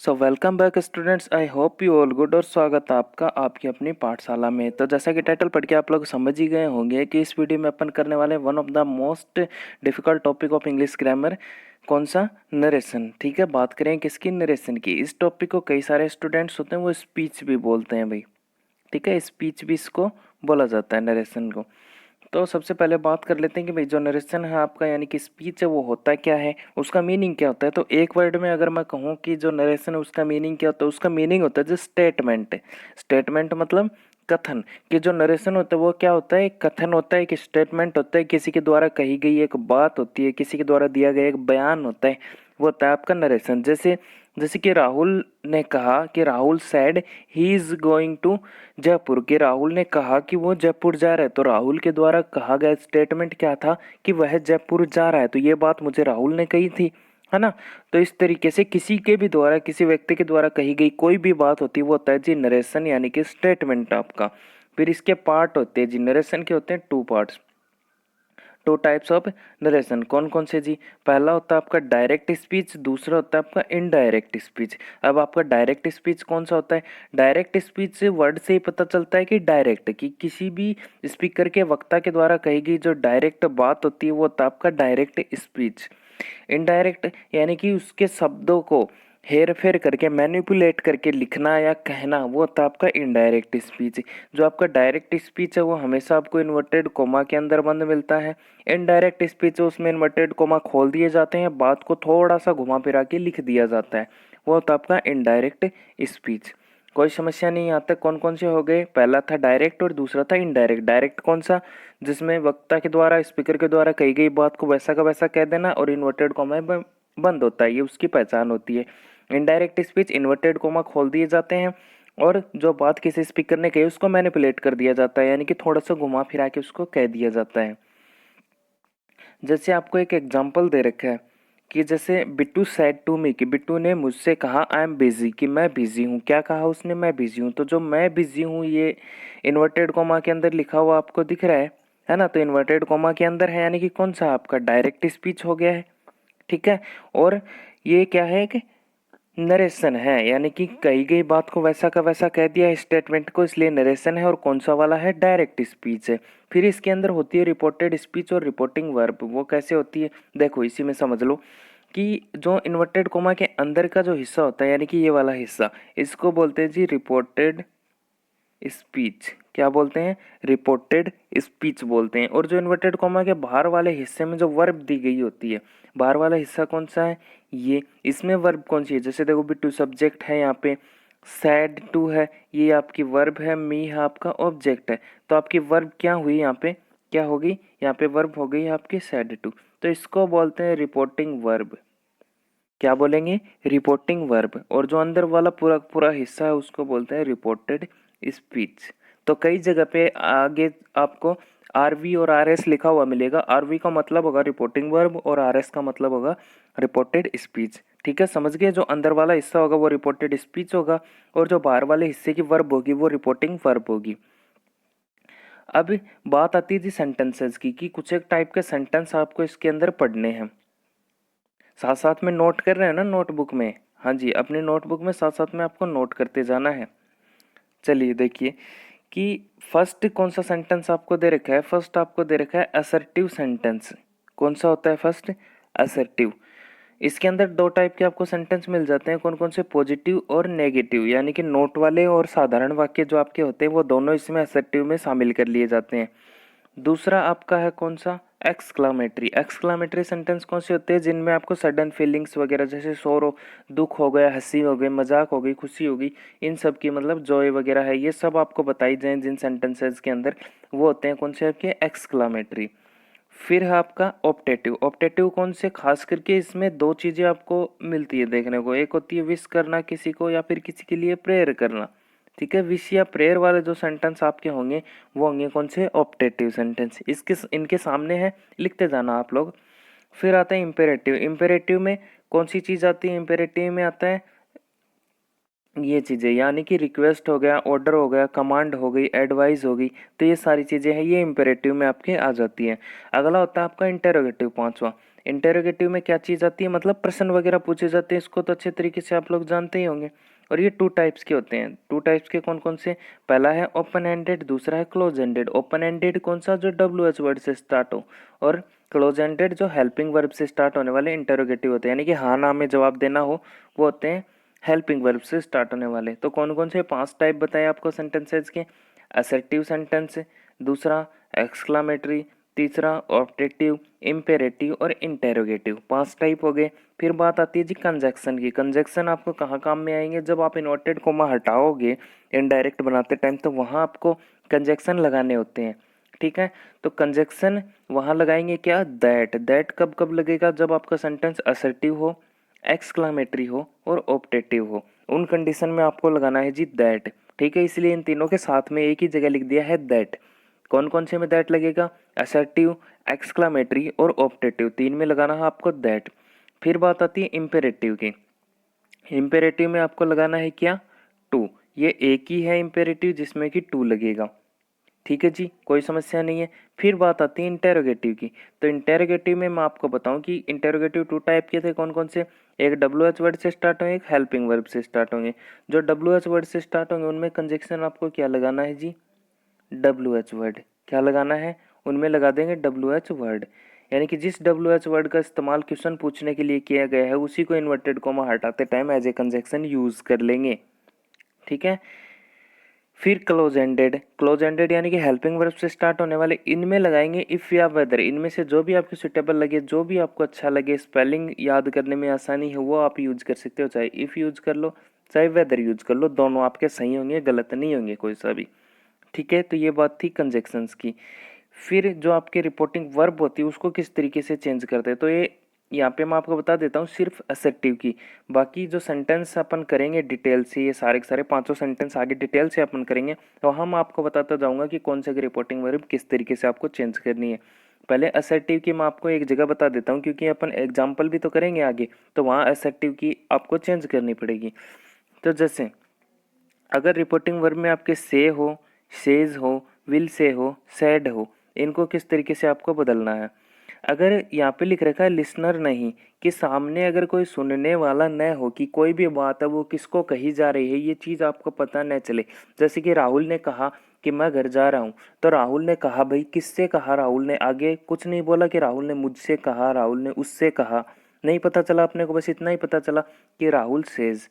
So welcome back students, I hope you all good. और स्वागत है आपका आपकी अपनी पाठशाला में। तो जैसा कि टाइटल पढ़ के आप लोग समझ ही गए होंगे कि इस वीडियो में अपन करने वाले one of the most difficult topic of English grammar, कौन सा? नरेशन। ठीक है, बात करें किसकी? नरेशन की। इस टॉपिक को कई सारे स्टूडेंट्स होते हैं वो स्पीच भी बोलते हैं भाई। ठीक है, स्पीच भी इसको बोला जाता है, नरेशन को। तो सबसे पहले बात कर लेते हैं कि भाई जो नरेशन है आपका यानी कि स्पीच है वो होता क्या है, उसका मीनिंग क्या होता है। तो एक वर्ड में अगर मैं कहूँ कि जो नरेशन है उसका मीनिंग क्या होता है, उसका मीनिंग होता है जो स्टेटमेंट। स्टेटमेंट मतलब कथन। कि जो नरेशन होता है वो क्या होता है? एक कथन होता है, एक स्टेटमेंट होता है, किसी के द्वारा कही गई एक बात होती है, किसी के द्वारा दिया गया एक बयान होता है, वो होता है आपका नरेशन। जैसे जैसे कि राहुल ने कहा कि Rahul said he is going to Jaipur. के राहुल ने कहा कि वो जयपुर जा रहा है, तो राहुल के द्वारा कहा गया स्टेटमेंट क्या था कि वह जयपुर जा रहा है। तो ये बात मुझे राहुल ने कही थी, है ना। तो इस तरीके से किसी के भी द्वारा, किसी व्यक्ति के द्वारा कही गई कोई भी बात होती है वो होता है जी नरेशन, यानी कि स्टेटमेंट आपका। फिर इसके पार्ट होते हैं जी, नरेशन के होते हैं two parts, two types of narration. कौन कौन से जी? पहला होता है आपका डायरेक्ट स्पीच, दूसरा होता है आपका इनडायरेक्ट स्पीच। अब आपका डायरेक्ट स्पीच कौन सा होता है? डायरेक्ट स्पीच से वर्ड से ही पता चलता है कि डायरेक्ट, कि किसी भी स्पीकर के वक्ता के द्वारा कही गई जो डायरेक्ट बात होती है वो होता है आपका डायरेक्ट स्पीच। इनडायरेक्ट यानी कि उसके शब्दों को हेर फेर करके, मैनिपुलेट करके लिखना या कहना, वो होता है आपका इनडायरेक्ट स्पीच। जो आपका डायरेक्ट स्पीच है वो हमेशा आपको इन्वर्टेड कोमा के अंदर बंद मिलता है। इनडायरेक्ट स्पीच उसमें इन्वर्टेड कोमा खोल दिए जाते हैं, बात को थोड़ा सा घुमा फिरा के लिख दिया जाता है, वो होता है आपका इनडायरेक्ट स्पीच। कोई समस्या नहीं। यहाँ तक कौन कौन से हो गए? पहला था डायरेक्ट और दूसरा था इनडायरेक्ट। डायरेक्ट कौन सा? जिसमें वक्ता के द्वारा, स्पीकर के द्वारा कही गई बात को वैसा का वैसा कह देना और इन्वर्टेड कोमा में बंद होता है, ये उसकी पहचान होती है। इनडायरेक्ट स्पीच इन्वर्टेड कोमा खोल दिए जाते हैं और जो बात किसी स्पीकर ने कही उसको मैनिपुलेट कर दिया जाता है, यानी कि थोड़ा सा घुमा फिरा के उसको कह दिया जाता है। जैसे आपको एक एग्जांपल दे रखा है कि जैसे बिट्टू सैड टू मी, कि बिट्टू ने मुझसे कहा आई एम बिजी, कि मैं बिजी हूँ। क्या कहा उसने? मैं बिजी हूँ। तो जो मैं बिजी हूँ ये इन्वर्टेड कोमा के अंदर लिखा हुआ आपको दिख रहा है ना। तो इन्वर्टेड कोमा के अंदर है, यानी कि कौन सा आपका डायरेक्ट स्पीच हो गया है। ठीक है, और ये क्या है कि नरेशन है, यानी कि कही गई बात को वैसा का वैसा कह दिया स्टेटमेंट को, इसलिए नरेशन है। और कौन सा वाला है? डायरेक्ट स्पीच है। फिर इसके अंदर होती है रिपोर्टेड स्पीच और रिपोर्टिंग वर्ब। वो कैसे होती है देखो, इसी में समझ लो कि जो इन्वर्टेड कोमा के अंदर का जो हिस्सा होता है, यानी कि ये वाला हिस्सा, इसको बोलते हैं जी रिपोर्टेड स्पीच। क्या बोलते हैं? रिपोर्टेड स्पीच बोलते हैं। और जो इन्वर्टेड कॉमा के बाहर वाले हिस्से में जो वर्ब दी गई होती है, बाहर वाला हिस्सा कौन सा है? ये। इसमें वर्ब कौन सी है? जैसे देखो बिट्टू सब्जेक्ट है, यहाँ पे सैड टू है, ये आपकी वर्ब है, मी है आपका ऑब्जेक्ट है। तो आपकी वर्ब क्या हुई यहाँ पे? क्या होगी? यहाँ पे वर्ब हो गई आपकी सैड टू। तो इसको बोलते हैं रिपोर्टिंग वर्ब। क्या बोलेंगे? Reporting verb. और जो अंदर वाला पूरा पूरा हिस्सा है उसको बोलते हैं रिपोर्टेड स्पीच। तो कई जगह पे आगे आपको आरवी और आरएस लिखा हुआ मिलेगा। आरवी का मतलब होगा रिपोर्टिंग वर्ब और आरएस का मतलब होगा रिपोर्टेड स्पीच। ठीक है, समझ गए? जो अंदर वाला हिस्सा होगा वो रिपोर्टेड स्पीच होगा और जो बाहर वाले हिस्से की वर्ब होगी वो रिपोर्टिंग वर्ब होगी। अब बात आती है जी सेंटेंसेस की, कि कुछ एक टाइप के सेंटेंस आपको इसके अंदर पढ़ने हैं। साथ साथ में नोट कर रहे हैं ना नोटबुक में? हाँ जी, अपनी नोटबुक में साथ साथ में आपको नोट करते जाना है। चलिए देखिए कि फर्स्ट कौन सा सेंटेंस आपको दे रखा है। फर्स्ट आपको दे रखा है असर्टिव सेंटेंस। कौन सा होता है फर्स्ट? असर्टिव। इसके अंदर दो टाइप के आपको सेंटेंस मिल जाते हैं। कौन कौन से? पॉजिटिव और नेगेटिव, यानी कि नोट वाले और साधारण वाक्य जो आपके होते हैं वो दोनों इसमें असर्टिव में शामिल कर लिए जाते हैं। दूसरा आपका है कौन सा? एक्सक्लामेटरी। एक्सक्लामेटरी सेंटेंस कौन से होते हैं? जिनमें आपको सडन फीलिंग्स वगैरह, जैसे शोर, दुख हो गया, हंसी हो गई, मजाक हो गई, खुशी हो गई, इन सब की मतलब जॉय वगैरह है, ये सब आपको बताई जाए जिन सेंटेंसेस के अंदर, वो होते हैं कौन से आपके? एक्सक्लामेटरी। फिर है आपका ऑप्टेटिव। ऑप्टेटिव कौन से? खास करके इसमें दो चीजें आपको मिलती है देखने को। एक होती है विश करना किसी को, या फिर किसी के लिए प्रेयर करना। ठीक है, विश या प्रेयर वाले जो सेंटेंस आपके होंगे वो होंगे कौन से? Optative sentence. इसके इनके सामने है, लिखते जाना आप लोग। फिर आता है इम्पेरेटिव। इम्पेरेटिव में कौन सी चीज आती है? इम्पेरेटिव में आता है ये चीज़ें, यानी कि रिक्वेस्ट हो गया, ऑर्डर हो गया, कमांड हो गई, एडवाइस हो गई। तो ये सारी चीज़ें हैं, ये इम्पेरेटिव में आपके आ जाती हैं। अगला होता है आपका इंटेरोगेटिव, पांचवा। इंटेरोगेटिव में क्या चीज़ आती है, मतलब प्रश्न वगैरह पूछे जाते हैं, इसको तो अच्छे तरीके से आप लोग जानते ही होंगे। और ये 2 टाइप्स के होते हैं। 2 टाइप्स के कौन कौन से? पहला है ओपन एंडेड, दूसरा है क्लोज एंडेड। ओपन एंडेड कौन सा? जो WH वर्ड से स्टार्ट हो, और क्लोज एंडेड जो हेल्पिंग वर्ब से स्टार्ट होने वाले इंटेरोगेटिव होते हैं, यानी कि हाँ ना में जवाब देना हो, वो होते हैं हेल्पिंग वर्ब से स्टार्ट होने वाले। तो कौन कौन से 5 टाइप बताए आपको सेंटेंसेज के? असर्टिव सेंटेंस, दूसरा एक्सक्लामेटरी, तीसरा ऑब्जेक्टिव, इम्पेरेटिव और इंटेरोगेटिव। 5 टाइप हो गए। फिर बात आती है जी कंजक्शन की। कंजक्शन आपको कहाँ काम में आएंगे? जब आप इन्वर्टेड कोमा हटाओगे इनडायरेक्ट बनाते टाइम, तो वहाँ आपको कंजक्शन लगाने होते हैं। ठीक है, तो कंजक्शन वहाँ लगाएंगे क्या? दैट। दैट कब कब लगेगा? जब आपका सेंटेंस असर्टिव हो, एक्सक्लामेटरी हो और ऑब्जेक्टिव हो, उन कंडीशन में आपको लगाना है जी दैट। ठीक है, इसलिए इन तीनों के साथ में एक ही जगह लिख दिया है दैट। कौन कौन से में दैट लगेगा? असर्टिव, एक्सक्लामेटरी और ऑब्जेक्टिव, 3 में लगाना है आपको दैट। फिर बात आती है इम्पेरेटिव की। इम्पेरेटिव में आपको लगाना है क्या? टू। ये एक ही है इम्पेरेटिव जिसमें कि टू लगेगा। ठीक है जी, कोई समस्या नहीं है। फिर बात आती है इंटेरोगेटिव की। तो इंटेरोगेटिव में मैं आपको बताऊं कि इंटेरोगेटिव 2 टाइप के थे। कौन कौन से? एक WH वर्ड से स्टार्ट होंगे, एक हेल्पिंग वर्ब से स्टार्ट होंगे। जो WH वर्ड से स्टार्ट होंगे उनमें कंजक्शन आपको क्या लगाना है जी? WH word. क्या लगाना है? उनमें लगा देंगे WH वर्ड, यानी कि जिस WH वर्ड का इस्तेमाल क्वेश्चन पूछने के लिए किया गया है उसी को इन्वर्टेड कोमा हटाते time as a conjunction use कर लेंगे। ठीक है, फिर क्लोज एंडेड। क्लोज एंडेड यानी कि हेल्पिंग वर्ब से स्टार्ट होने वाले, इनमें लगाएंगे इफ या वेदर। इनमें से जो भी आपको सुटेबल लगे, जो भी आपको अच्छा लगे, स्पेलिंग याद करने में आसानी है, वो आप यूज कर सकते हो। चाहे इफ यूज कर लो, चाहे वेदर यूज कर लो, दोनों आपके सही होंगे, गलत नहीं होंगे कोई सा भी। ठीक है, तो ये बात थी कंजक्शंस की। फिर जो आपके रिपोर्टिंग वर्ब होती है उसको किस तरीके से चेंज करते हैं, तो ये यहाँ पे मैं आपको बता देता हूँ सिर्फ असर्टिव की। बाकी जो सेंटेंस अपन करेंगे डिटेल से, ये सारे के सारे 500 सेंटेंस आगे डिटेल से अपन करेंगे, तो हम आपको बताता जाऊंगा कि कौन से रिपोर्टिंग वर्ब किस तरीके से आपको चेंज करनी है। पहले असर्टिव की मैं आपको एक जगह बता देता हूँ, क्योंकि अपन एग्जाम्पल भी तो करेंगे आगे, तो वहाँ असर्टिव की आपको चेंज करनी पड़ेगी। तो जैसे अगर रिपोर्टिंग वर्ब में आपके से हो, सेज हो, विल से हो, सैड हो, इनको किस तरीके से आपको बदलना है। अगर यहाँ पे लिख रखा है लिसनर नहीं, कि सामने अगर कोई सुनने वाला न हो, कि कोई भी बात है वो किसको कही जा रही है ये चीज़ आपको पता न चले। जैसे कि राहुल ने कहा कि मैं घर जा रहा हूँ, तो राहुल ने कहा, भाई किससे कहा? राहुल ने आगे कुछ नहीं बोला कि राहुल ने मुझसे कहा, राहुल ने उससे कहा, नहीं पता चला अपने को, बस इतना ही पता चला कि राहुल सेज,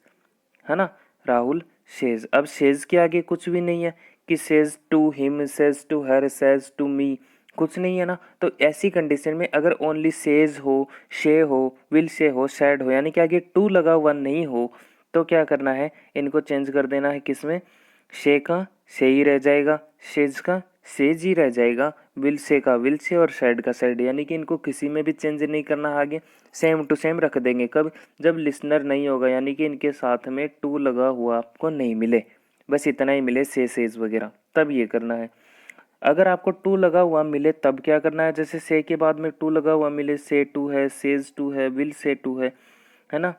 है ना, राहुल सेज। अब सेज के आगे कुछ भी नहीं है कि says to him, says to her, says to me, कुछ नहीं है ना। तो ऐसी कंडीशन में अगर ओनली सेज हो, शे हो, विल से हो, सैड हो, यानी कि आगे टू लगा हुआ नहीं हो, तो क्या करना है? इनको चेंज कर देना है किसमें? शे का से ही रह जाएगा, सेज का सेज ही रह जाएगा, विल से का विल से और सैड का सैड, यानी कि इनको किसी में भी चेंज नहीं करना। आगे सेम टू सेम रख देंगे। कब? जब लिसनर नहीं होगा, यानी कि इनके साथ में टू लगा हुआ आपको नहीं मिले, बस इतना ही मिले, से सेज वगैरह, तब ये करना है। अगर आपको टू लगा हुआ मिले तब क्या करना है? जैसे से के बाद में टू लगा हुआ मिले, से टू है, सेज टू है, विल से टू है ना,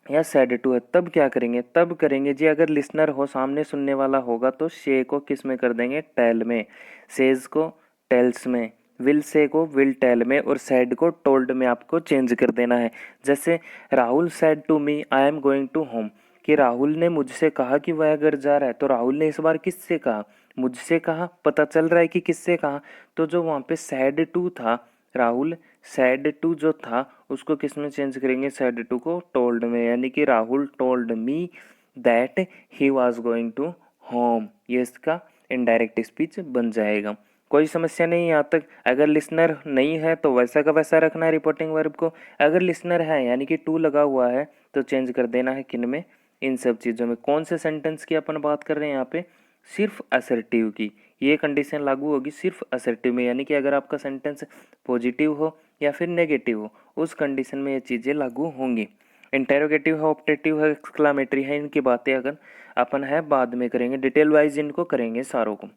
या सैड टू है, तब क्या करेंगे? तब करेंगे जी, अगर लिसनर हो, सामने सुनने वाला होगा, तो शे को किस में कर देंगे? टेल में, सेज को टेल्स में, विल से को विल टेल में, और सैड को टोल्ड में आपको चेंज कर देना है। जैसे Rahul said to me I am going to home, कि राहुल ने मुझसे कहा कि वह घर जा रहा है, तो राहुल ने इस बार किससे कहा? मुझसे कहा। पता चल रहा है कि किससे कहा। तो जो वहाँ पे सैड टू था, राहुल सैड टू जो था उसको किस में चेंज करेंगे? सैड टू को टोल्ड में, यानी कि Rahul told me that he was going to home, ये इसका इनडायरेक्ट स्पीच बन जाएगा। कोई समस्या नहीं यहाँ तक। अगर लिसनर नहीं है तो वैसा का वैसा रखना है रिपोर्टिंग वर्ब को। अगर लिसनर है यानी कि टू लगा हुआ है तो चेंज कर देना है किन में? इन सब चीज़ों में। कौन से सेंटेंस की अपन बात कर रहे हैं यहाँ पे? सिर्फ असर्टिव की। ये कंडीशन लागू होगी सिर्फ असर्टिव में, यानी कि अगर आपका सेंटेंस पॉजिटिव हो या फिर नेगेटिव हो, उस कंडीशन में ये चीज़ें लागू होंगी। इंटेरोगेटिव है, ऑप्टेटिव है, एक्सक्लामेटरी है, इनकी बातें अगर अपन है बाद में करेंगे, डिटेल वाइज इनको करेंगे सारों को।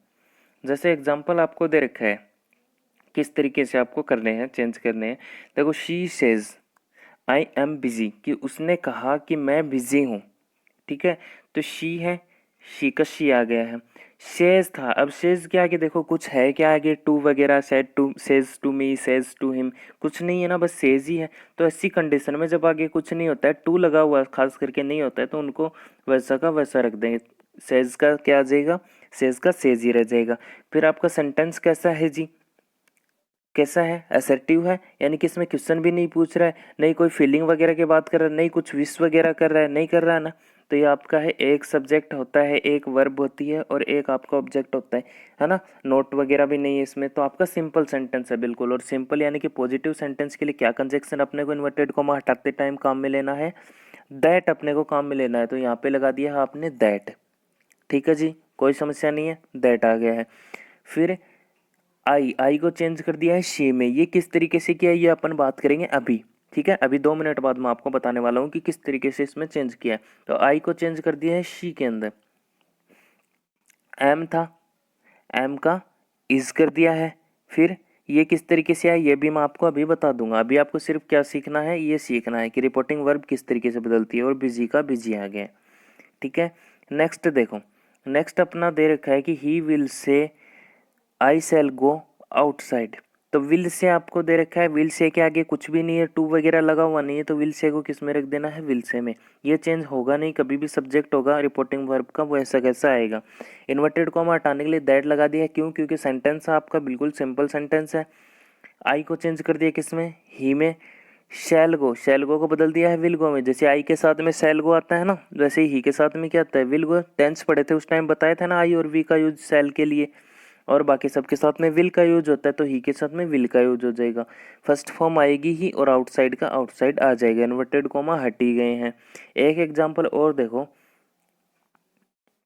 जैसे एग्जांपल आपको दे रखा है, किस तरीके से आपको करने हैं, चेंज करने हैं। देखो, she says I am busy, कि उसने कहा कि मैं बिजी हूँ। ठीक है, तो शी है, शी का शी आ गया है। सेज था, अब सेज के आगे देखो कुछ है क्या आगे, टू वगैरह, said to, says to me, says to him, कुछ नहीं है ना, बस सेज ही है। तो ऐसी कंडीशन में जब आगे कुछ नहीं होता है, टू लगा हुआ खास करके नहीं होता है, तो उनको वैसा का वैसा रख देंगे। सेज का क्या आ जाएगा, सेज का सेज ही रह जाएगा। फिर आपका सेंटेंस कैसा है जी, कैसा है, असर्टिव है, यानी कि इसमें क्वेश्चन भी नहीं पूछ रहा है, नहीं कोई फीलिंग वगैरह की बात कर रहा है, नहीं कुछ विश वगैरह कर रहा है, नहीं कर रहा है ना। तो ये आपका है, एक सब्जेक्ट होता है, एक वर्ब होती है और एक आपका ऑब्जेक्ट होता है ना। नोट वगैरह भी नहीं है इसमें, तो आपका सिंपल सेंटेंस है बिल्कुल। और सिंपल यानी कि पॉजिटिव सेंटेंस के लिए क्या कंजक्शन अपने को इन्वर्टेड कॉमा हटाते टाइम काम में लेना है, दैट अपने को काम में लेना है। तो यहाँ पे लगा दिया है आपने दैट, ठीक है जी, कोई समस्या नहीं है, दैट आ गया है। फिर आई को चेंज कर दिया है शी में, ये किस तरीके से किया है ये अपन बात करेंगे अभी, ठीक है। अभी 2 मिनट बाद मैं आपको बताने वाला हूँ कि किस तरीके से इसमें चेंज किया है। तो आई को चेंज कर दिया है शी के अंदर। एम था, एम का इज कर दिया है। फिर ये किस तरीके से आया ये भी मैं आपको अभी बता दूंगा। अभी आपको सिर्फ क्या सीखना है, ये सीखना है कि रिपोर्टिंग वर्ब किस तरीके से बदलती है। और बिजी का बिजी आ गया, ठीक है। नेक्स्ट देखो, नेक्स्ट अपना दे रखा है कि he will say I shell go outside. तो विल से आपको दे रखा है, विल से के आगे कुछ भी नहीं है, टू वगैरह लगा हुआ नहीं है, तो विल से को किस में रख देना है, विल से में। ये चेंज होगा नहीं, कभी भी सब्जेक्ट होगा रिपोर्टिंग वर्ब का वो ऐसा कैसा आएगा। इन्वर्टेड कॉमा हटाने के लिए दैट लगा दिया है, क्यों, क्योंकि सेंटेंस आपका बिल्कुल सिंपल सेंटेंस है। आई को चेंज कर दिया किस में, ही में। शैल गो को बदल दिया है विल गो में। जैसे आई के साथ में शैल गो आता है ना, वैसे ही के साथ में क्या आता है, विल गो। टेंस पढ़े थे उस टाइम, बताया था ना आई और वी का यूज शैल के लिए, और बाकी सबके साथ में विल का यूज होता है, तो ही के साथ में विल का यूज हो जाएगा। फर्स्ट फॉर्म आएगी ही और आउटसाइड का आउटसाइड आ जाएगा। इन्वर्टेड कॉमा हट ही गए हैं। एक एग्जांपल और देखो,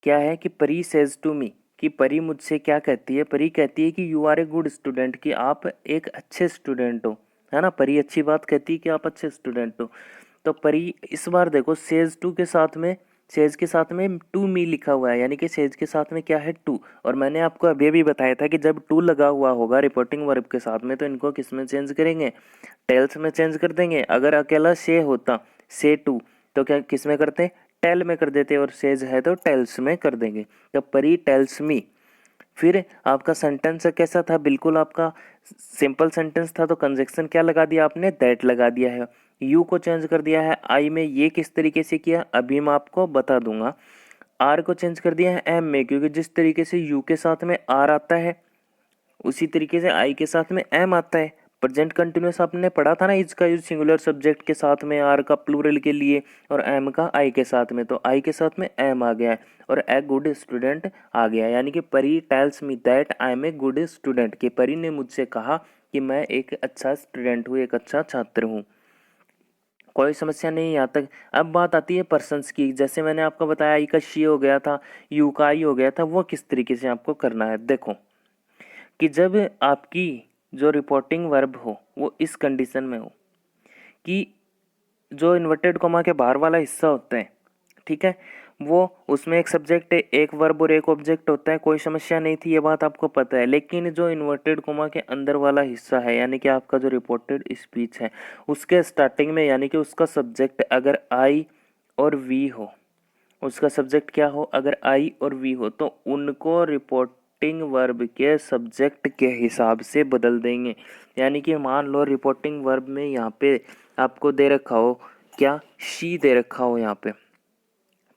क्या है कि परी सेज टू मी, कि परी मुझसे क्या कहती है, परी कहती है कि you are a good student, कि आप एक अच्छे स्टूडेंट हो, है ना। परी अच्छी बात कहती है कि आप अच्छे स्टूडेंट हो। तो परी इस बार देखो सेज टू के साथ में, सेज के साथ में टू मी लिखा हुआ है, यानी कि सेज के साथ में क्या है, टू। और मैंने आपको अभी भी बताया था कि जब टू लगा हुआ होगा रिपोर्टिंग वर्ब के साथ में, तो इनको किस में चेंज करेंगे, टेल्स में चेंज कर देंगे। अगर अकेला से होता, से टू, तो क्या किस में करते, टेल में कर देते, और सेज है तो टेल्स में कर देंगे। तो परी टेल्स मी। फिर आपका सेंटेंस कैसा था, बिल्कुल आपका सिंपल सेंटेंस था, तो कंजक्शन क्या लगा दिया आपने, दैट लगा दिया है। यू को चेंज कर दिया है आई में, ये किस तरीके से किया अभी मैं आपको बता दूंगा। आर को चेंज कर दिया है एम में, क्योंकि जिस तरीके से यू के साथ में आर आता है उसी तरीके से आई के साथ में एम आता है। प्रेजेंट कंटिन्यूअस आपने पढ़ा था ना, इसका यूज सिंगुलर सब्जेक्ट के साथ में, आर का प्लूरल के लिए, और एम का आई के साथ में, तो आई के साथ में एम आ गया है, और ए गुड स्टूडेंट आ गया। यानी कि Pari tells me that I am a good student, कि परी ने मुझसे कहा कि मैं एक अच्छा स्टूडेंट हूँ, एक अच्छा छात्र हूँ। कोई समस्या नहीं यहाँ तक। अब बात आती है पर्सन्स की, जैसे मैंने आपको बताया आई का शी हो गया था, यू का आई हो गया था, वो किस तरीके से आपको करना है। देखो कि जब आपकी जो रिपोर्टिंग वर्ब हो वो इस कंडीशन में हो कि जो इन्वर्टेड कॉमा के बाहर वाला हिस्सा होता है, ठीक है, वो उसमें एक सब्जेक्ट है, एक वर्ब और एक ऑब्जेक्ट होता है, कोई समस्या नहीं थी, ये बात आपको पता है। लेकिन जो इन्वर्टेड कॉमा के अंदर वाला हिस्सा है, यानी कि आपका जो रिपोर्टेड स्पीच है, उसके स्टार्टिंग में यानी कि उसका सब्जेक्ट अगर आई और वी हो, उसका सब्जेक्ट क्या हो, अगर आई और वी हो, तो उनको रिपोर्टिंग वर्ब के सब्जेक्ट के हिसाब से बदल देंगे। यानी कि मान लो रिपोर्टिंग वर्ब में यहाँ पे आपको दे रखा हो क्या, शी दे रखा हो यहाँ पे,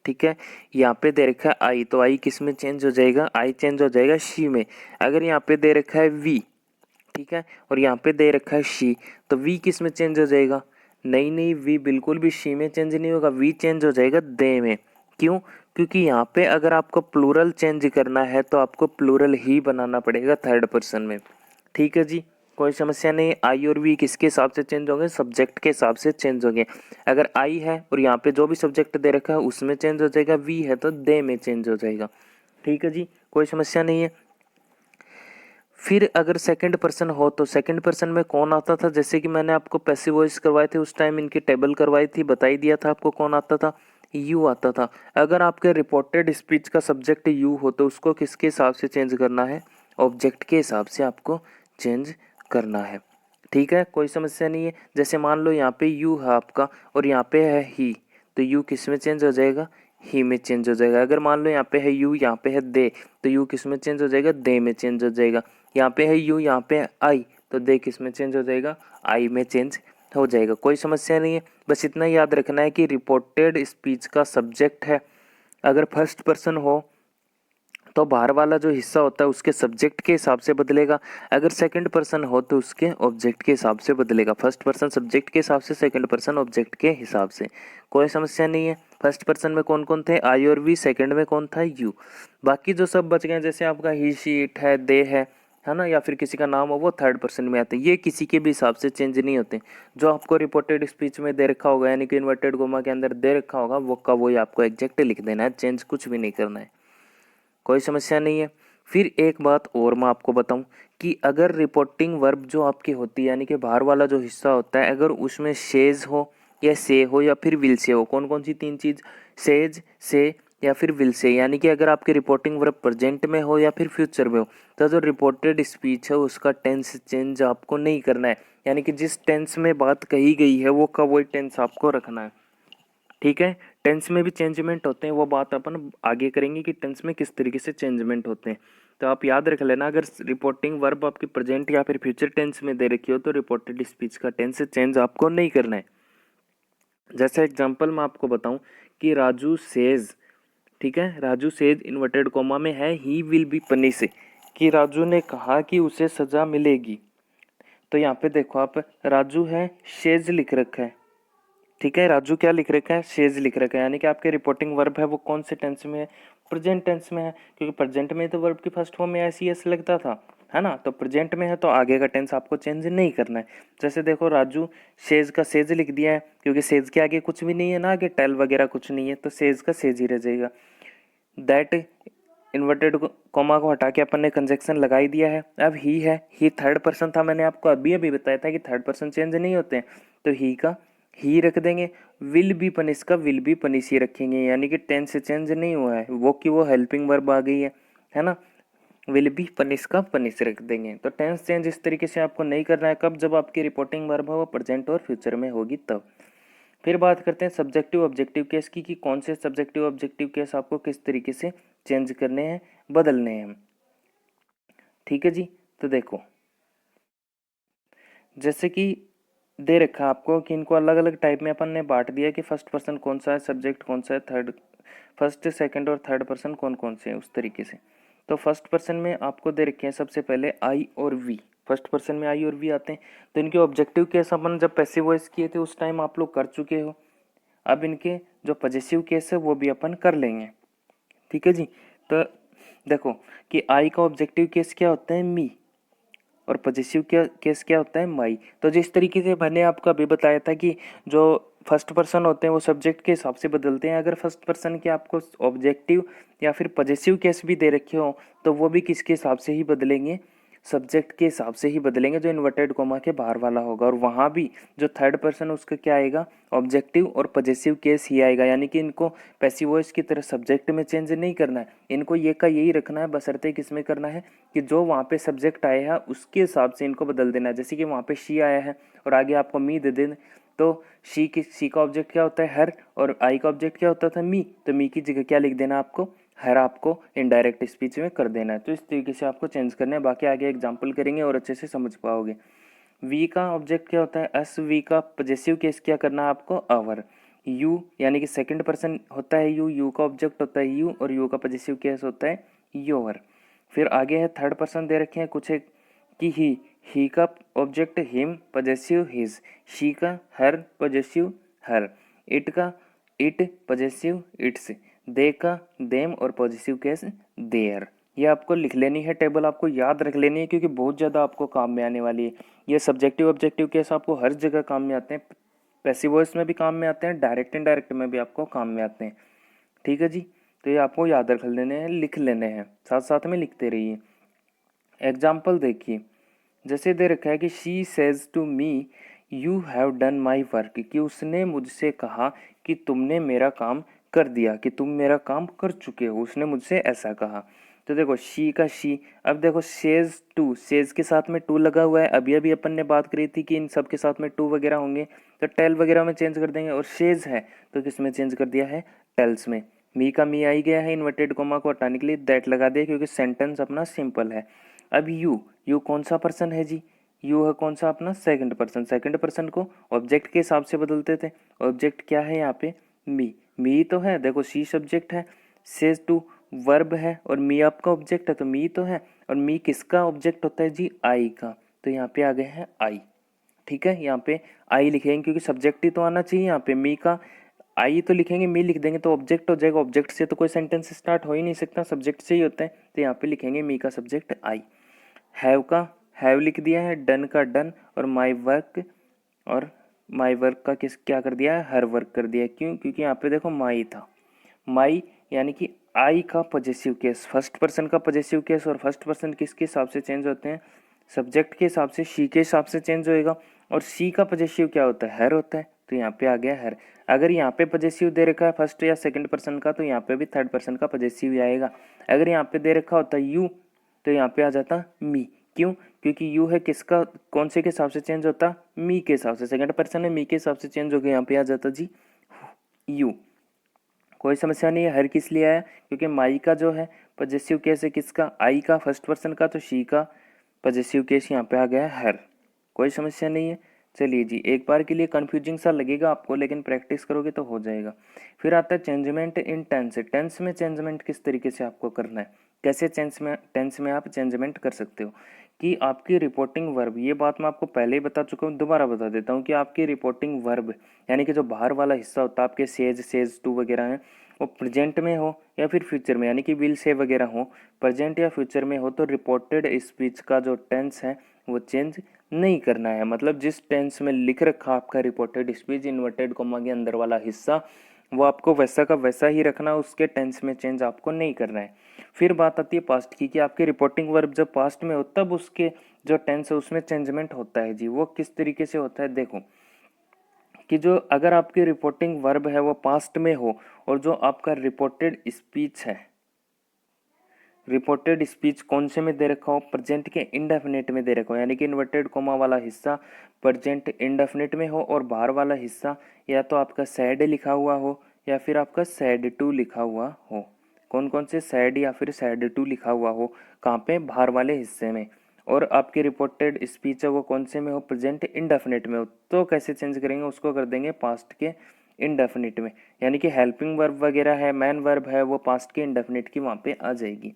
ठीक है, यहाँ पे दे रखा है आई, तो आई किस में चेंज हो जाएगा, आई चेंज हो जाएगा शी में। अगर यहाँ पे दे रखा है वी, ठीक है, और यहाँ पे दे रखा है शी, तो वी किस में चेंज हो जाएगा, नहीं नहीं, वी बिल्कुल भी शी में चेंज नहीं होगा, वी चेंज हो जाएगा दे में। क्यों, क्योंकि यहाँ पे अगर आपको प्लूरल चेंज करना है तो आपको प्लूरल ही बनाना पड़ेगा थर्ड पर्सन में, ठीक है जी, कोई समस्या नहीं। आई और वी किसके हिसाब से चेंज होंगे, सब्जेक्ट के हिसाब से चेंज होंगे। अगर आई है और यहाँ पे जो भी सब्जेक्ट दे रखा है उसमें चेंज हो जाएगा, वी है तो दे में चेंज हो जाएगा, ठीक है जी, कोई समस्या नहीं है। फिर अगर सेकंड पर्सन हो तो सेकंड पर्सन में कौन आता था, जैसे कि मैंने आपको पैसिव वॉइस करवाए थे उस टाइम, इनकी टेबल करवाई थी, बता ही दिया था आपको कौन आता था, यू आता था। अगर आपके रिपोर्टेड स्पीच का सब्जेक्ट यू हो तो उसको किसके हिसाब से चेंज करना है, ऑब्जेक्ट के हिसाब से आपको चेंज करना है, ठीक है, कोई समस्या नहीं है। जैसे मान लो यहाँ पे यू है आपका और यहाँ पे है ही, तो यू किस में चेंज हो जाएगा, ही में चेंज हो जाएगा। अगर मान लो यहाँ पे है यू, यहाँ पे है दे, तो यू किस में चेंज हो जाएगा, दे में चेंज हो जाएगा। यहाँ पे है यू, यहाँ पे है आई, तो दे किस में चेंज हो जाएगा, आई में चेंज हो जाएगा। कोई समस्या नहीं है। बस इतना याद रखना है कि रिपोर्टेड स्पीच का सब्जेक्ट है, अगर फर्स्ट पर्सन हो तो बाहर वाला जो हिस्सा होता है उसके सब्जेक्ट के हिसाब से बदलेगा, अगर सेकंड पर्सन हो तो उसके ऑब्जेक्ट के हिसाब से बदलेगा। फर्स्ट पर्सन सब्जेक्ट के हिसाब से, सेकंड पर्सन ऑब्जेक्ट के हिसाब से। कोई समस्या नहीं है। फर्स्ट पर्सन में कौन कौन थे, आई और वी, सेकंड में कौन था, यू। बाकी जो सब बच गए जैसे आपका ही, शी, इट है, दे है ना, या फिर किसी का नाम हो, वो थर्ड पर्सन में आते हैं। ये किसी के भी हिसाब से चेंज नहीं होते। जो आपको रिपोर्टेड स्पीच में दे रखा होगा यानी कि इन्वर्टेड कोमा के अंदर दे रखा होगा वो का वही आपको एग्जैक्ट लिख देना है, चेंज कुछ भी नहीं करना है। कोई समस्या नहीं है। फिर एक बात और मैं आपको बताऊं कि अगर रिपोर्टिंग वर्ब जो आपकी होती है यानी कि बाहर वाला जो हिस्सा होता है, अगर उसमें शेज हो या से हो या फिर विल से हो, कौन कौन सी तीन चीज़, सेज, से या फिर विल से, यानी कि अगर आपकी रिपोर्टिंग वर्ब प्रेजेंट में हो या फिर फ्यूचर में हो, तो जो रिपोर्टेड स्पीच है उसका टेंस चेंज आपको नहीं करना है। यानी कि जिस टेंस में बात कही गई है वो का वही टेंस आपको रखना है। ठीक है। टेंस में भी चेंजमेंट होते हैं, वो बात अपन आगे करेंगे कि टेंस में किस तरीके से चेंजमेंट होते हैं। तो आप याद रख लेना, अगर रिपोर्टिंग वर्ब आपकी प्रेजेंट या फिर फ्यूचर टेंस में दे रखी हो तो रिपोर्टेड स्पीच का टेंस चेंज आपको नहीं करना है। जैसे एग्जांपल मैं आपको बताऊं कि राजू सेज, ठीक है, राजू सेज इन्वर्टेड कोमा में है ही विल बी पनिश, कि राजू ने कहा कि उसे सजा मिलेगी। तो यहाँ पे देखो आप, राजू है, शेज लिख रखा है। ठीक है, राजू क्या लिख रखा है, शेज लिख रखा है, यानी कि आपके रिपोर्टिंग वर्ब है वो कौन से टेंस में है, प्रेजेंट टेंस में है, क्योंकि प्रेजेंट में तो वर्ब की फर्स्ट फॉर्म में एस ई एस लगता था, है ना। तो प्रेजेंट में है तो आगे का टेंस आपको चेंज नहीं करना है। जैसे देखो राजू शेज का सेज लिख दिया है, क्योंकि सेज के आगे कुछ भी नहीं है ना, आगे टेल वगैरह कुछ नहीं है, तो सेज का सेज ही रह जाएगा। दैट इन्वर्टेड कॉमा को हटा के अपन ने कंजक्शन लगा ही दिया है। अब ही थर्ड पर्सन था, मैंने आपको अभी अभी बताया था कि थर्ड पर्सन चेंज नहीं होते हैं, तो ही का ही रख देंगे। विल बी पनिश का विल बी पनिश ही रखेंगे, यानी कि टेंस से चेंज नहीं हुआ है, वो कि वो हेल्पिंग वर्ब आ गई है ना। विल बी पनिश का पनिश रख देंगे। तो टेंस चेंज इस तरीके से आपको नहीं करना है, कब, जब आपकी रिपोर्टिंग वर्ब हो वो प्रेजेंट और फ्यूचर में होगी तब। फिर बात करते हैं सब्जेक्टिव ऑब्जेक्टिव केस की, कि कौन से सब्जेक्टिव ऑब्जेक्टिव केस आपको किस तरीके से चेंज करने हैं, बदलने हैं। ठीक है जी। तो देखो जैसे कि दे रखा आपको कि इनको अलग अलग टाइप में अपन ने बांट दिया कि फर्स्ट पर्सन कौन सा है, सब्जेक्ट कौन सा है, थर्ड, फर्स्ट सेकंड और थर्ड पर्सन कौन कौन से हैं उस तरीके से। तो फर्स्ट पर्सन में आपको दे रखे हैं सबसे पहले आई और वी। फर्स्ट पर्सन में आई और वी आते हैं, तो इनके ऑब्जेक्टिव केस अपन जब पैसिव वॉइस किए थे उस टाइम आप लोग कर चुके हो। अब इनके जो पॉजेसिव केस है वो भी अपन कर लेंगे। ठीक है जी। तो देखो कि आई का ऑब्जेक्टिव केस क्या होता है, मी, और पॉजेसिव केस क्या होता है, माई। तो जिस तरीके से मैंने आपको अभी बताया था कि जो फर्स्ट पर्सन होते हैं वो सब्जेक्ट के हिसाब से बदलते हैं, अगर फर्स्ट पर्सन के आपको ऑब्जेक्टिव या फिर पॉजेसिव केस भी दे रखे हो तो वो भी किसके हिसाब से ही बदलेंगे, सब्जेक्ट के हिसाब से ही बदलेंगे, जो इन्वर्टेड कोमा के बाहर वाला होगा। और वहाँ भी जो थर्ड पर्सन उसका क्या आएगा, ऑब्जेक्टिव और पॉजेसिव केस ही आएगा, यानी कि इनको पैसिव वॉइस की तरह सब्जेक्ट में चेंज नहीं करना है, इनको ये का यही रखना है, बशर्ते किस में करना है कि जो वहाँ पे सब्जेक्ट आया है उसके हिसाब से इनको बदल देना है। जैसे कि वहाँ पे शी आया है और आगे आपको मी दे दें, तो शी का ऑब्जेक्ट क्या होता है, हर, और आई का ऑब्जेक्ट क्या होता था, मी, तो मी की जगह क्या लिख देना आपको, हर, आपको इनडायरेक्ट स्पीच में कर देना है। तो इस तरीके से आपको चेंज करना है, बाकी आगे एग्जांपल करेंगे और अच्छे से समझ पाओगे। वी का ऑब्जेक्ट क्या होता है, एस। वी का पॉजेसिव केस क्या करना है आपको, आवर। यू यानी कि सेकंड पर्सन होता है यू, यू का ऑब्जेक्ट होता है यू, और यू का पॉजेसिव केस होता है योर। फिर आगे है थर्ड पर्सन दे रखे हैं कुछ एक कि ही का object him, possessive his. She का हर, पॉजेसिव हर। इट का इट, पॉजेसिव इट्स। दे का देम और पॉजेसिव केस देयर। ये आपको लिख लेनी है, टेबल आपको याद रख लेनी है, क्योंकि बहुत ज़्यादा आपको काम में आने वाली है। ये सब्जेक्टिव ऑब्जेक्टिव केस आपको हर जगह काम में आते हैं, पैसिव वॉइस में भी काम में आते हैं, डायरेक्ट इनडायरेक्ट में भी आपको काम में आते हैं। ठीक है जी। तो ये आपको याद रख लेने हैं, लिख लेने हैं, साथ साथ में लिखते रहिए। एग्जाम्पल देखिए, जैसे दे रखा है कि she says to me you have done my work, कि उसने मुझसे कहा कि तुमने मेरा काम कर दिया, कि तुम मेरा काम कर चुके हो, उसने मुझसे ऐसा कहा। तो देखो शी का शी, अब देखो सेज टू, सेज के साथ में टू लगा हुआ है, अभी अभी अपन ने बात करी थी कि इन सब के साथ में टू वगैरह होंगे, तो टेल वगैरह में चेंज कर देंगे। और शेज है तो किस में चेंज कर दिया है, टेल्स में। मी का मी आई गया है, इन्वर्टेड कोमा को हटाने के लिए दैट लगा दिया क्योंकि सेंटेंस अपना सिंपल है। अब यू कौन सा पर्सन है जी? यू है कौन सा अपना सेकंड पर्सन। सेकंड पर्सन को ऑब्जेक्ट के हिसाब से बदलते थे। ऑब्जेक्ट क्या है यहाँ पे? मी तो है, देखो सी सब्जेक्ट है, सेज टू वर्ब है और मी आपका ऑब्जेक्ट है, तो मी तो है। और मी किसका ऑब्जेक्ट होता है जी? आई का। तो यहाँ पे आ गए हैं आई। ठीक है, यहाँ पे आई लिखेंगे क्योंकि सब्जेक्ट ही तो आना चाहिए यहाँ पे। मी का आई तो लिखेंगे, मी लिख देंगे तो ऑब्जेक्ट हो जाएगा। ऑब्जेक्ट से तो कोई सेंटेंस स्टार्ट हो ही नहीं सकता, सब्जेक्ट से ही होता है। तो यहाँ पे लिखेंगे मी का सब्जेक्ट आई। हैव का हैव लिख दिया है, डन का डन, और माई वर्क का किस क्या कर दिया है? हर वर्क कर दिया है। क्यों? क्योंकि यहाँ पे देखो माई था। माई यानी कि आई का पॉजेसिव केस, फर्स्ट पर्सन का पॉजेसिव केस। और फर्स्ट पर्सन किसके हिसाब से चेंज होते हैं? सब्जेक्ट के हिसाब से, शी के हिसाब से चेंज होएगा। और सी का पॉजेसिव क्या होता है? हर होता है। तो यहाँ पे आ गया हर। अगर यहाँ पे पॉजेसिव दे रखा है फर्स्ट या सेकंड पर्सन का, तो यहाँ पे भी थर्ड पर्सन का पॉजेसिव ही आएगा। अगर यहाँ पे दे रखा होता यू, तो यहाँ पे आ जाता मी। क्यों? क्योंकि यू है किसका, कौन से के हिसाब से चेंज होता? मी के हिसाब से। सेकंड पर्सन है, मी के हिसाब से चेंज हो गया, यहाँ पे आ जाता जी यू। कोई समस्या नहीं है। हर किस लिए आया? क्योंकि माई का जो है पॉजेसिव केस है किसका? आई का, फर्स्ट पर्सन का। तो शी का पॉजेसिव केस यहाँ पे आ गया हर। कोई समस्या नहीं है। चलिए जी, एक बार के लिए कंफ्यूजिंग सा लगेगा आपको, लेकिन प्रैक्टिस करोगे तो हो जाएगा। फिर आता है चेंजमेंट इन टेंस। टेंस में चेंजमेंट किस तरीके से आपको करना है, कैसे टेंस में आप चेंजमेंट कर सकते हो कि आपकी रिपोर्टिंग वर्ब, ये बात मैं आपको पहले ही बता चुका हूँ, दोबारा बता देता हूँ कि आपकी रिपोर्टिंग वर्ब यानी कि जो बाहर वाला हिस्सा होता है आपके सेज टू वगैरह हैं, वो प्रेजेंट में हो या फिर फ्यूचर में, यानी कि विल से वगैरह हो, प्रेजेंट या फ्यूचर में हो, तो रिपोर्टेड स्पीच का जो टेंस है वो चेंज नहीं करना है। मतलब जिस टेंस में लिख रखा आपका रिपोर्टेड स्पीच, इन्वर्टेड कोमा के अंदर वाला हिस्सा, वो आपको वैसा का वैसा ही रखना, उसके टेंस में चेंज आपको नहीं करना है। फिर बात आती है पास्ट की, कि आपकी रिपोर्टिंग वर्ब जब पास्ट में हो तब उसके जो टेंस है उसमें चेंजमेंट होता है जी। वो किस तरीके से होता है? देखो कि जो अगर आपकी रिपोर्टिंग वर्ब है वो पास्ट में हो, और जो आपका रिपोर्टेड स्पीच है, रिपोर्टेड स्पीच कौन से में दे रखा हो? प्रेजेंट के इंडेफिनिट में दे रखा हो, यानी कि इन्वर्टेड कोमा वाला हिस्सा प्रेजेंट इंडेफिनिट में हो, और बाहर वाला हिस्सा या तो आपका सैड लिखा हुआ हो या फिर आपका सैड टू लिखा हुआ हो। कौन कौन से? सैड या फिर सैड टू लिखा हुआ हो। कहाँ पे? बाहर वाले हिस्से में। और आपकी रिपोर्टेड स्पीच है वो कौन से में हो? प्रेजेंट इंडेफिनिट में हो। तो कैसे चेंज करेंगे? उसको कर देंगे पास्ट के इंडेफिनिट में, यानी कि हेल्पिंग वर्ब वगैरह है, मैन वर्ब है, वो पास्ट के इंडेफिनिट की वहाँ पे आ जाएगी।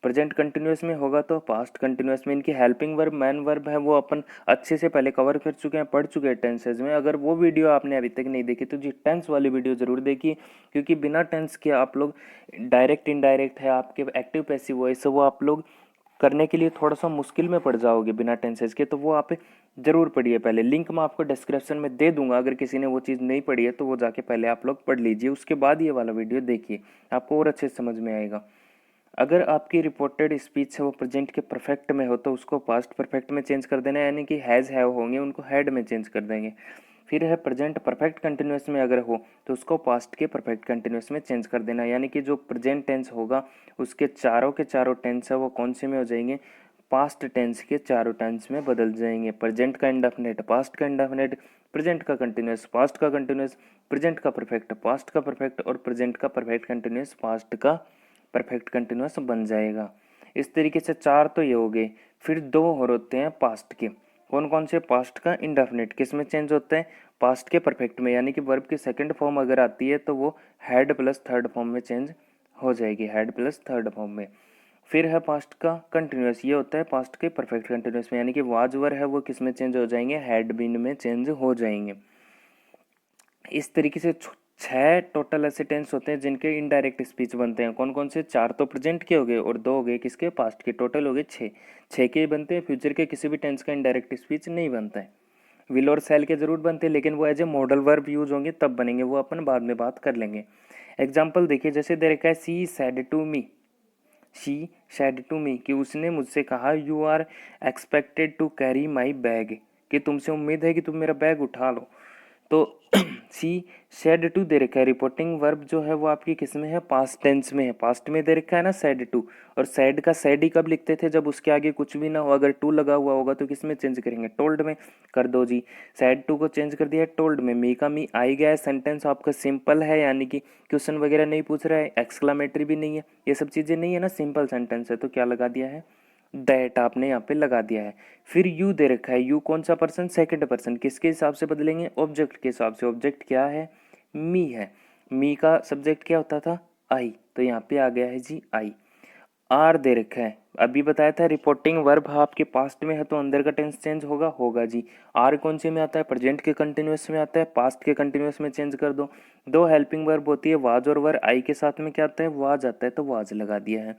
प्रेजेंट कंटिन्यूस में होगा तो पास्ट कंटिन्यूस में। इनकी हेल्पिंग वर्ब, मैन वर्ब है, वो अपन अच्छे से पहले कवर कर चुके हैं, पढ़ चुके हैं टेंसेज में। अगर वो वीडियो आपने अभी तक नहीं देखी तो जी टेंस वाली वीडियो जरूर देखिए, क्योंकि बिना टेंस के आप लोग डायरेक्ट इनडायरेक्ट है आपके एक्टिव पैसिव वॉइस, वो आप लोग करने के लिए थोड़ा सा मुश्किल में पड़ जाओगे बिना टेंसेज के। तो वो आप जरूर पढ़िए पहले। लिंक मैं आपको डिस्क्रिप्शन में दे दूंगा, अगर किसी ने वो चीज़ नहीं पढ़ी है तो वो जाके पहले आप लोग पढ़ लीजिए, उसके बाद ये वाला वीडियो देखिए, आपको और अच्छे से समझ में आएगा। अगर आपकी रिपोर्टेड स्पीच है वो प्रेजेंट के परफेक्ट में हो तो उसको पास्ट परफेक्ट में चेंज कर देना है, यानी कि हैज़ हैव होंगे उनको हैड में चेंज कर देंगे। फिर है प्रेजेंट परफेक्ट कंटिन्यूस में अगर हो तो उसको पास्ट के परफेक्ट कंटिन्यूस में चेंज कर देना, यानी कि जो प्रेजेंट टेंस होगा उसके चारों के चारों टेंस है वो कौन से में हो जाएंगे? पास्ट टेंस के चारों टेंस में बदल जाएंगे। प्रेजेंट का इंडेफिनिट पास्ट का इंडेफिनिट, प्रेजेंट का कंटिन्यूस पास्ट का कंटिन्यूस, प्रेजेंट का परफेक्ट पास्ट का परफेक्ट, और प्रेजेंट का परफेक्ट कंटिन्यूस पास्ट का परफेक्ट कंटिन्यूस बन जाएगा। इस तरीके से चार तो ये हो गए। फिर दो और होते हैं पास्ट के। कौन कौन से? पास्ट का इंडेफिनिट किस में चेंज होता है? पास्ट के परफेक्ट में, यानी कि वर्ब की सेकंड फॉर्म अगर आती है तो वो हैड प्लस थर्ड फॉर्म में चेंज हो जाएगी, हैड प्लस थर्ड फॉर्म में। फिर है पास्ट का कंटिन्यूस, ये होता है पास्ट के परफेक्ट कंटिन्यूस में, यानी कि वाज वर है वो किस में चेंज हो जाएंगे? हैड बीन में चेंज हो जाएंगे। इस तरीके से छह टोटल ऐसे टेंस होते हैं जिनके इनडायरेक्ट स्पीच बनते हैं। कौन कौन से? चार तो प्रेजेंट के हो गए और दो हो गए किसके? पास्ट के। टोटल हो गए छः। छः के बनते हैं, फ्यूचर के किसी भी टेंस का इनडायरेक्ट स्पीच नहीं बनता है। विल और सेल के जरूर बनते हैं, लेकिन वो as a modal verb use होंगे तब बनेंगे, वो अपन बाद में बात कर लेंगे। एग्जाम्पल देखिए, जैसे दे रखा है she said to me, she said to me कि उसने मुझसे कहा you are expected to carry my bag, कि तुमसे उम्मीद है कि तुम मेरा बैग उठा लो। तो सी सेड टू दे रखा है, रिपोर्टिंग वर्ब जो है वो आपकी किस में है, पास्ट टेंस में है, पास्ट में दे रखा है ना सेड टू। और सेड का सेड ही कब लिखते थे, जब उसके आगे कुछ भी ना हो, अगर टू लगा हुआ होगा तो किस में चेंज करेंगे, टोल्ड में। कर दो जी, सेड टू को चेंज कर दिया टोल्ड में, मी का मी आई गया है, सेंटेंस आपका सिंपल है, यानी कि क्वेश्चन वगैरह नहीं पूछ रहा है, एक्सक्लामेटरी भी नहीं है, ये सब चीज़ें नहीं है ना, सिंपल सेंटेंस है, तो क्या लगा दिया है, दैट आपने यहाँ पे लगा दिया है। फिर यू दे रखा है, यू कौन सा पर्सन, सेकंड पर्सन, किसके हिसाब से बदलेंगे, ऑब्जेक्ट के हिसाब से, ऑब्जेक्ट क्या है, मी है, मी का सब्जेक्ट क्या होता था, आई, तो यहाँ पे आ गया है जी आई। आर दे रखा है, अभी बताया था रिपोर्टिंग वर्ब आपके पास्ट में है तो अंदर का टेंस चेंज होगा, होगा जी। आर कौन से में आता है, प्रेजेंट के कंटिन्यूअस में आता है, पास्ट के कंटिन्यूअस में चेंज कर दो। दो हेल्पिंग वर्ब होती है वाज और वर, आई के साथ में क्या आता है, वाज आता है, तो वाज लगा दिया है।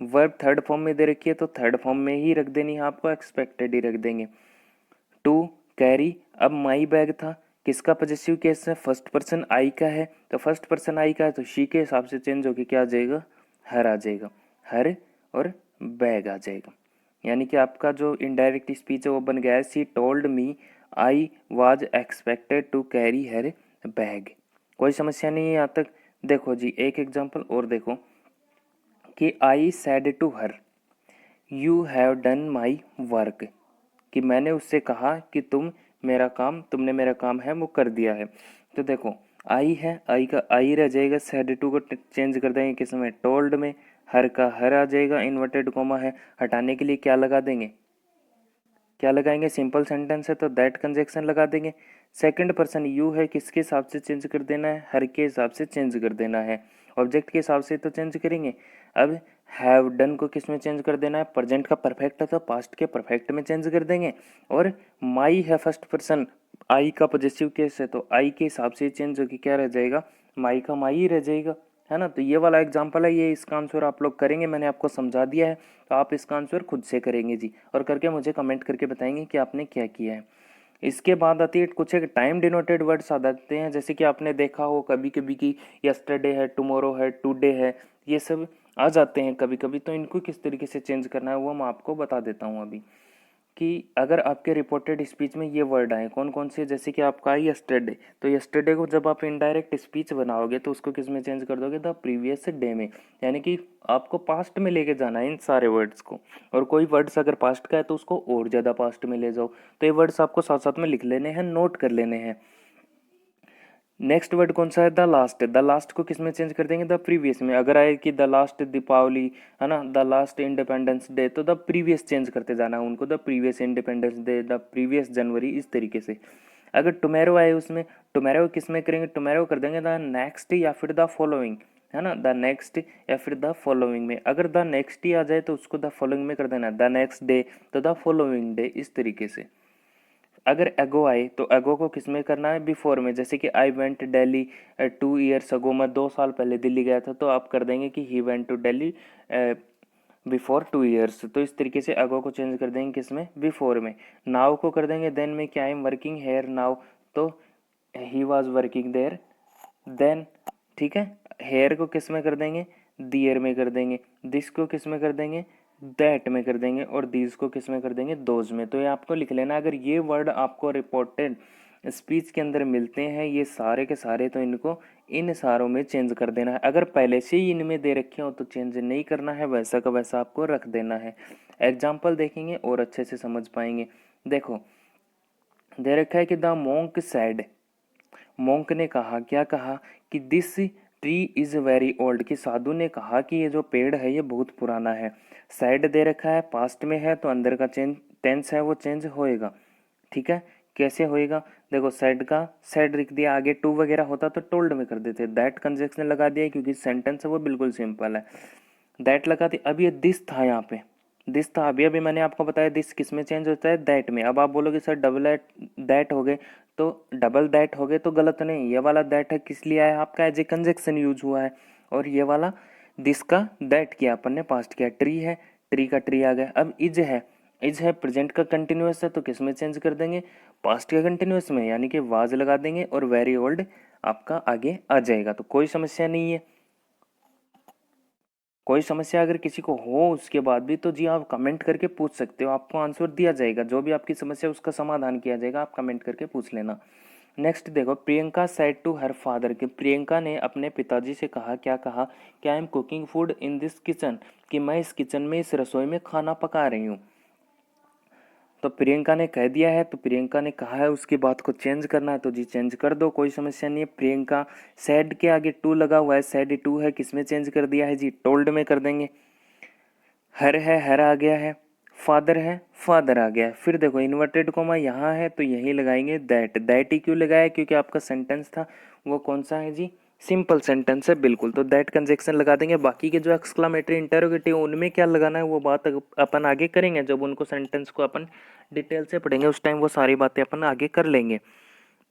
वर्ब थर्ड फॉर्म में दे रखी है तो थर्ड फॉर्म में ही रख देनी है आपको, एक्सपेक्टेड ही रख देंगे। टू कैरी, अब माई बैग था, किसका पॉजेसिव केस है, फर्स्ट पर्सन आई का है, तो फर्स्ट पर्सन आई का है तो शी के हिसाब से चेंज होके क्या आ जाएगा, हर आ जाएगा, हर और बैग आ जाएगा। यानी कि आपका जो इनडायरेक्ट स्पीच है वो बन गया है, she told me I was expected to carry her bag. कोई समस्या नहीं है यहाँ तक। देखो जी एक एग्जांपल और देखो कि I said to her you have done my work, कि मैंने उससे कहा कि तुमने मेरा काम है वो कर दिया है। तो देखो आई है, आई का आई रह जाएगा, सेड टू को चेंज कर देंगे किस में, टोल्ड में, हर का हर आ जाएगा, इन्वर्टेड कोमा है, हटाने के लिए क्या लगा देंगे, क्या लगाएंगे, सिंपल सेंटेंस है तो दैट कंजक्शन लगा देंगे। सेकंड पर्सन यू है, किसके हिसाब से चेंज कर देना है, हर के हिसाब से चेंज कर देना है, ऑब्जेक्ट के हिसाब से तो चेंज करेंगे। अब हैव डन को किस में चेंज कर देना है, प्रेजेंट का परफेक्ट है तो पास्ट के परफेक्ट में चेंज कर देंगे। और माई है फर्स्ट पर्सन, आई का पॉजेसिव केस है तो आई के हिसाब से चेंज होकर क्या रह जाएगा, माई का माई ही रह जाएगा, है ना। तो ये वाला एग्जांपल है, ये इसका आंसर आप लोग करेंगे, मैंने आपको समझा दिया है, तो आप इसका आंसर खुद से करेंगे जी, और करके मुझे कमेंट करके बताएंगे कि आपने क्या किया है। इसके बाद आती है कुछ एक टाइम डिनोटेड वर्ड्स आ जाते हैं, जैसे कि आपने देखा हो कभी कभी कि यस्टरडे है, टुमारो है, टुडे है, ये सब आ जाते हैं कभी कभी, तो इनको किस तरीके से चेंज करना है वो मैं आपको बता देता हूँ अभी। कि अगर आपके रिपोर्टेड स्पीच में ये वर्ड आए कौन कौन से, जैसे कि आपका है यस्टरडे, तो यस्टरडे को जब आप इनडायरेक्ट स्पीच बनाओगे तो उसको किस में चेंज कर दोगे, द प्रीवियस डे में, यानी कि आपको पास्ट में लेके जाना है इन सारे वर्ड्स को। और कोई वर्ड्स अगर पास्ट का है तो उसको और ज़्यादा पास्ट में ले जाओ, तो ये वर्ड्स आपको साथ साथ में लिख लेने हैं, नोट कर लेने हैं। नेक्स्ट वर्ड कौन सा है, द लास्ट, द लास्ट को किस में चेंज कर देंगे, द प्रीवियस में। अगर आए कि द लास्ट दीपावली, है ना, द लास्ट इंडिपेंडेंस डे, तो द प्रीवियस चेंज करते जाना है उनको, the previous Independence Day, the previous January, इस तरीके से। अगर टुमेरो आए उसमें, टुमेरो किस में करेंगे, टुमेरो कर देंगे द नेक्स्ट या फिर द फॉलोइंग, है ना, द नेक्स्ट या फिर द फॉलोइंग में। अगर द नेक्स्ट ही आ जाए तो उसको द फॉलोइंग में कर देना, द नेक्स्ट डे तो द फॉलोइंग डे, इस तरीके से। अगर एगो आए तो एगो को किस में करना है, बिफोर में, जैसे कि I went Delhi 2 years ago, मैं 2 साल पहले दिल्ली गया था, तो आप कर देंगे कि he went to Delhi before 2 years, तो इस तरीके से अगो को चेंज कर देंगे किस में, बिफोर में। नाउ को कर देंगे देन में, क्या I am working here now, तो he was working there then, ठीक है। हेयर को किस में कर देंगे, दियर में कर देंगे, दिस को किस में कर देंगे, दैट में कर देंगे, और दीज को किस में कर देंगे, दोज में। तो ये आपको लिख लेना, अगर ये वर्ड आपको रिपोर्टेड स्पीच के अंदर मिलते हैं ये सारे के सारे, तो इनको इन सारों में चेंज कर देना है। अगर पहले से ही इनमें दे रखे हो तो चेंज नहीं करना है, वैसा का वैसा आपको रख देना है। एग्जाम्पल देखेंगे और अच्छे से समझ पाएंगे। देखो दे रखा है कि द मोंक सैड, मोंक ने कहा, क्या कहा, कि this tree is very old, कि साधु ने कहा कि ये जो पेड़ है ये बहुत पुराना है। सैड दे रखा है, पास्ट में है तो अंदर का चेंज टेंस है वो चेंज होएगा, ठीक है। कैसे होएगा, देखो सैड का सैड लिख दिया, आगे टू वगैरह होता तो टोल्ड में कर देते, दैट कंजक्शन लगा दिया क्योंकि सेंटेंस है वो बिल्कुल सिंपल है, दैट लगा दिया। अब ये दिस था यहाँ पे, दिस था, अभी अभी मैंने आपको बताया दिस किस में चेंज होता है, दैट में। अब आप बोलोगे सर डबल दैट हो गए, तो डबल दैट हो गए तो गलत नहीं, ये वाला दैट है किस लिए आया आपका, एज ए कंजक्शन यूज हुआ है, और ये वाला दिस का दैट किया अपन ने, पास्ट किया। ट्री है, ट्री का ट्री आ गया। अब इज है प्रेजेंट का कंटिन्यूअस है तो किस में चेंज कर देंगे, पास्ट के कंटिन्यूअस में, यानी कि वाज लगा देंगे और वेरी ओल्ड आपका आगे आ जाएगा। तो कोई समस्या नहीं है। कोई समस्या अगर किसी को हो उसके बाद भी तो जी आप कमेंट करके पूछ सकते हो, आपको आंसर दिया जाएगा, जो भी आपकी समस्या है उसका समाधान किया जाएगा, आप कमेंट करके पूछ लेना। नेक्स्ट देखो, Priyanka said to her father, कि प्रियंका ने अपने पिताजी से कहा, क्या कहा, कि I am cooking food in this kitchen, कि मैं इस किचन में, इस रसोई में खाना पका रही हूँ। तो प्रियंका ने कह दिया है, तो प्रियंका ने कहा है उसकी बात को चेंज करना है तो जी चेंज कर दो, कोई समस्या नहीं है। प्रियंका सेड के आगे टू लगा हुआ है, सेड टू है, किस में चेंज कर दिया है जी, टोल्ड में कर देंगे। हर है, हर आ गया है। फादर है, फादर आ गया है। फिर देखो इन्वर्टेड कोमा यहाँ है तो यही लगाएंगे दैट। दैट ही क्यों लगाया, क्योंकि आपका सेंटेंस था वो कौन सा है जी, सिंपल सेंटेंस है बिल्कुल, तो दैट कंजक्शन लगा देंगे। बाकी के जो एक्सक्लामेटरी इंटरोगेटिव उनमें क्या लगाना है वो बात अपन आगे करेंगे, जब उनको सेंटेंस को अपन डिटेल से पढ़ेंगे उस टाइम वो सारी बातें अपन आगे कर लेंगे,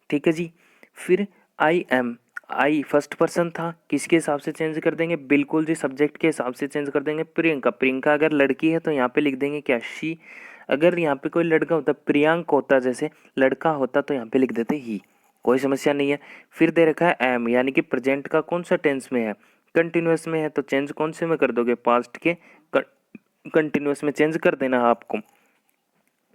ठीक है जी। फिर I am, I first person था, किसके हिसाब से चेंज कर देंगे, बिल्कुल जी सब्जेक्ट के हिसाब से चेंज कर देंगे। प्रियंका, प्रियंका अगर लड़की है तो यहाँ पे लिख देंगे क्या, शी। अगर यहाँ पे कोई लड़का होता, प्रियांक होता, जैसे लड़का होता तो यहाँ पे लिख देते ही, कोई समस्या नहीं है। फिर दे रखा है एम, यानी कि प्रेजेंट का कौन सा टेंस में है, कंटिन्यूअस में है, तो चेंज कौन से में कर दोगे, पास्ट के कंटिन्यूअस में चेंज कर देना है आपको।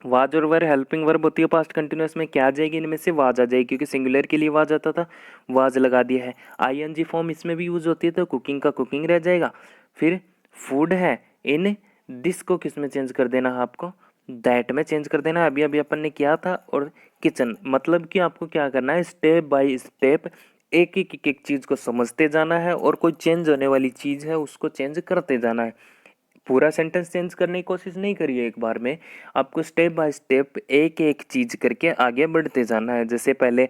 वाज और वर हेल्पिंग वर्ब होती है पास्ट कंटिन्यूअस में, क्या आ जाएगी इनमें से, वाज आ जाएगी, क्योंकि सिंगुलर के लिए वाज आता था, वाज लगा दिया है। आईएनजी फॉर्म इसमें भी यूज होती है तो कुकिंग का कुकिंग रह जाएगा। फिर फूड है, इन दिस को किस में चेंज कर देना है आपको, दैट में चेंज कर देना है, अभी अभी अपन ने किया था। और किचन, मतलब कि आपको क्या करना है, स्टेप बाय स्टेप एक एक एक एक चीज़ को समझते जाना है और कोई चेंज होने वाली चीज़ है उसको चेंज करते जाना है। पूरा सेंटेंस चेंज करने की कोशिश नहीं करिए एक बार में, आपको स्टेप बाय स्टेप एक एक चीज करके आगे बढ़ते जाना है। जैसे पहले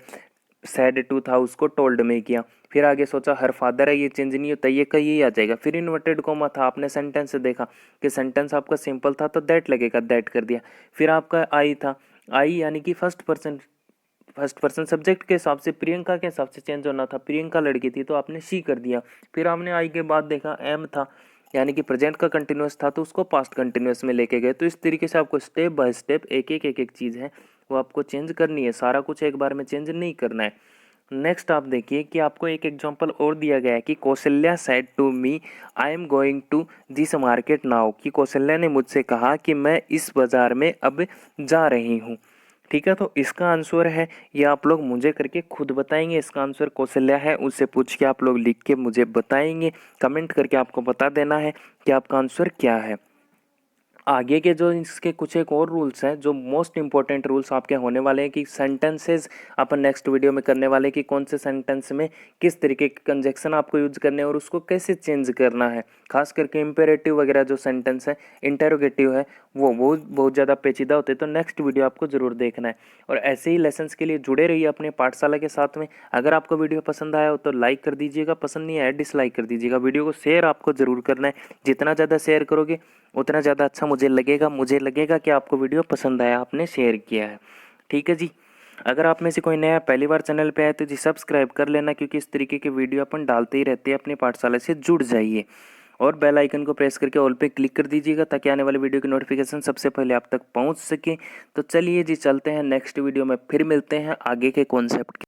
सैड टू था उसको टोल्ड में किया, फिर आगे सोचा हर फादर है, ये चेंज नहीं होता, ये का ये आ जाएगा। फिर इन्वर्टेड कोमा था, आपने सेंटेंस से देखा कि सेंटेंस आपका सिंपल था तो दैट लगेगा, दैट कर दिया। फिर आपका आई था, आई यानी कि फर्स्ट पर्सन सब्जेक्ट के हिसाब से प्रियंका के हिसाब से चेंज होना था, प्रियंका लड़की थी तो आपने शी कर दिया। फिर आपने आई के बाद देखा एम था, यानी कि प्रेजेंट का कंटिन्यूअस था तो उसको पास्ट कंटिन्यूअस में लेके गए। तो इस तरीके से आपको स्टेप बाय स्टेप एक एक चीज़ है वो आपको चेंज करनी है, सारा कुछ एक बार में चेंज नहीं करना है। नेक्स्ट आप देखिए कि आपको एक एग्जांपल और दिया गया है कि Kaushalya said to me I am going to this market now, कि कौशल्या ने मुझसे कहा कि मैं इस बाज़ार में अब जा रही हूँ। ठीक है, तो इसका आंसर है, ये आप लोग मुझे करके खुद बताएंगे। इसका आंसर कौशल्या है, उससे पूछ के आप लोग लिख के मुझे बताएंगे, कमेंट करके आपको बता देना है कि आपका आंसर क्या है। आगे के जो इसके कुछ एक और रूल्स हैं, जो मोस्ट इंपॉर्टेंट रूल्स आपके होने वाले हैं, कि सेंटेंसेस अपन नेक्स्ट वीडियो में करने वाले हैं कि कौन से सेंटेंस में किस तरीके के कंजक्शन आपको यूज करने हैं और उसको कैसे चेंज करना है। खास करके इम्पेरेटिव वगैरह जो सेंटेंस है, इंटेरोगेटिव है, वो बहुत ज़्यादा पेचीदा होते हैं, तो नेक्स्ट वीडियो आपको ज़रूर देखना है। और ऐसे ही लेसन्स के लिए जुड़े रहिए अपने पाठशाला के साथ में। अगर आपको वीडियो पसंद आया हो तो लाइक कर दीजिएगा, पसंद नहीं आया डिसलाइक कर दीजिएगा। वीडियो को शेयर आपको ज़रूर करना है, जितना ज़्यादा शेयर करोगे उतना ज़्यादा अच्छा मुझे लगेगा कि आपको वीडियो पसंद आया, आपने शेयर किया है। ठीक है जी। अगर आप में से कोई नया पहली बार चैनल पे आए तो जी सब्सक्राइब कर लेना, क्योंकि इस तरीके के वीडियो अपन डालते ही रहते हैं। अपने पाठशाला से जुड़ जाइए और बेल आइकन को प्रेस करके ऑल पे क्लिक कर दीजिएगा, ताकि आने वाले वीडियो की नोटिफिकेशन सबसे पहले आप तक पहुंच सके। तो चलिए जी चलते हैं, नेक्स्ट वीडियो में फिर मिलते हैं आगे के कॉन्सेप्ट